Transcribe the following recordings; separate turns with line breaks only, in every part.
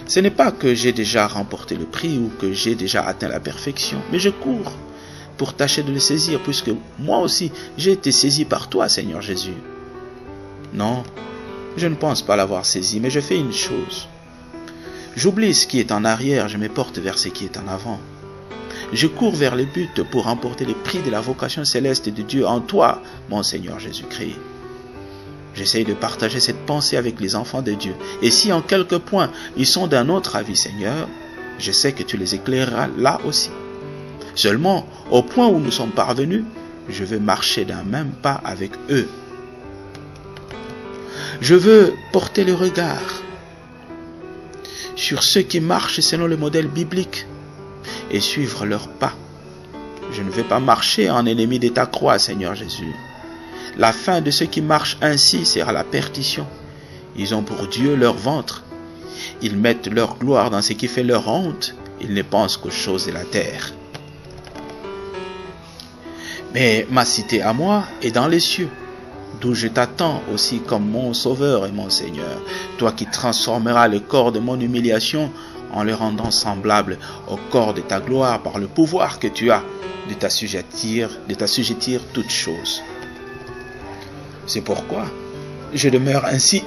Ce n'est pas que j'ai déjà remporté le prix ou que j'ai déjà atteint la perfection, mais je cours pour tâcher de le saisir, puisque moi aussi j'ai été saisi par toi, Seigneur Jésus. Non, je ne pense pas l'avoir saisi, mais je fais une chose. J'oublie ce qui est en arrière, je me porte vers ce qui est en avant. Je cours vers le but pour remporter le prix de la vocation céleste de Dieu en toi, mon Seigneur Jésus-Christ. J'essaye de partager cette pensée avec les enfants de Dieu. Et si en quelques points ils sont d'un autre avis, Seigneur, je sais que tu les éclaireras là aussi. Seulement, au point où nous sommes parvenus, je veux marcher d'un même pas avec eux. Je veux porter le regard sur ceux qui marchent selon le modèle biblique et suivre leurs pas. Je ne veux pas marcher en ennemi de ta croix, Seigneur Jésus. La fin de ceux qui marchent ainsi sera la perdition. Ils ont pour Dieu leur ventre. Ils mettent leur gloire dans ce qui fait leur honte. Ils ne pensent qu'aux choses de la terre. Mais ma cité à moi est dans les cieux, d'où je t'attends aussi comme mon Sauveur et mon Seigneur, toi qui transformeras le corps de mon humiliation en le rendant semblable au corps de ta gloire par le pouvoir que tu as de t'assujettir toutes choses. C'est pourquoi je demeure ainsi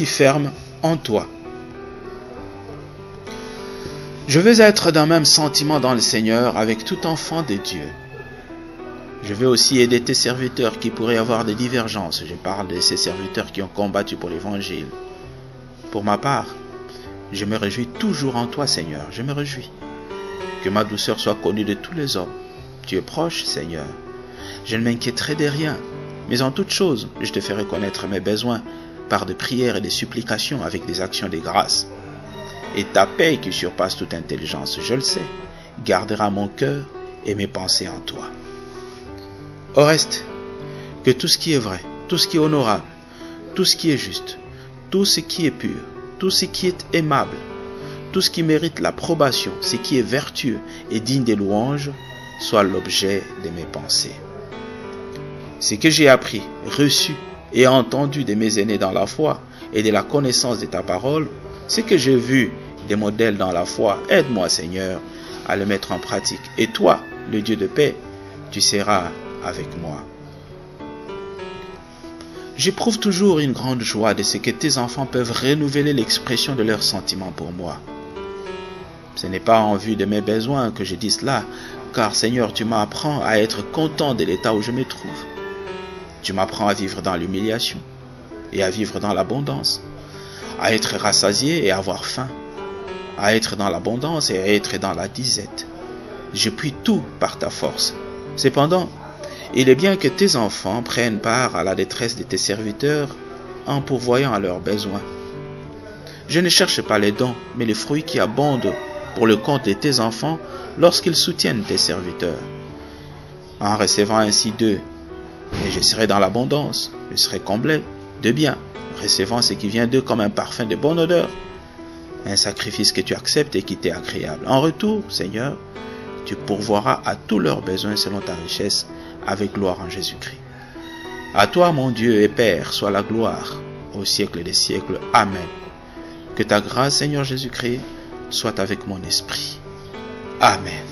ferme en toi. Je veux être d'un même sentiment dans le Seigneur avec tout enfant de Dieu. Je veux aussi aider tes serviteurs qui pourraient avoir des divergences. Je parle de ces serviteurs qui ont combattu pour l'Évangile. Pour ma part, je me réjouis toujours en toi, Seigneur. Je me réjouis. Que ma douceur soit connue de tous les hommes. Tu es proche, Seigneur. Je ne m'inquiéterai de rien, mais en toute chose, je te ferai connaître mes besoins par des prières et des supplications avec des actions de grâce. Et ta paix qui surpasse toute intelligence, je le sais, gardera mon cœur et mes pensées en toi. Au reste, que tout ce qui est vrai, tout ce qui est honorable, tout ce qui est juste, tout ce qui est pur, tout ce qui est aimable, tout ce qui mérite l'approbation, ce qui est vertueux et digne des louanges, soit l'objet de mes pensées. Ce que j'ai appris, reçu et entendu de mes aînés dans la foi et de la connaissance de ta parole, ce que j'ai vu des modèles dans la foi, aide-moi, Seigneur, à le mettre en pratique. Et toi, le Dieu de paix, tu seras avec moi. J'éprouve toujours une grande joie de ce que tes enfants peuvent renouveler l'expression de leurs sentiments pour moi. Ce n'est pas en vue de mes besoins que je dis cela, car Seigneur, tu m'apprends à être content de l'état où je me trouve. Tu m'apprends à vivre dans l'humiliation et à vivre dans l'abondance, à être rassasié et avoir faim, à être dans l'abondance et à être dans la disette. Je puis tout par ta force. Cependant, il est bien que tes enfants prennent part à la détresse de tes serviteurs en pourvoyant à leurs besoins. Je ne cherche pas les dons, mais les fruits qui abondent pour le compte de tes enfants lorsqu'ils soutiennent tes serviteurs. En recevant ainsi d'eux, et je serai dans l'abondance, je serai comblé de bien, recevant ce qui vient d'eux comme un parfum de bonne odeur, un sacrifice que tu acceptes et qui t'est agréable. En retour, Seigneur, tu pourvoiras à tous leurs besoins selon ta richesse, avec gloire en Jésus-Christ. À toi, mon Dieu et Père, soit la gloire au siècle des siècles. Amen. Que ta grâce, Seigneur Jésus-Christ, soit avec mon esprit. Amen.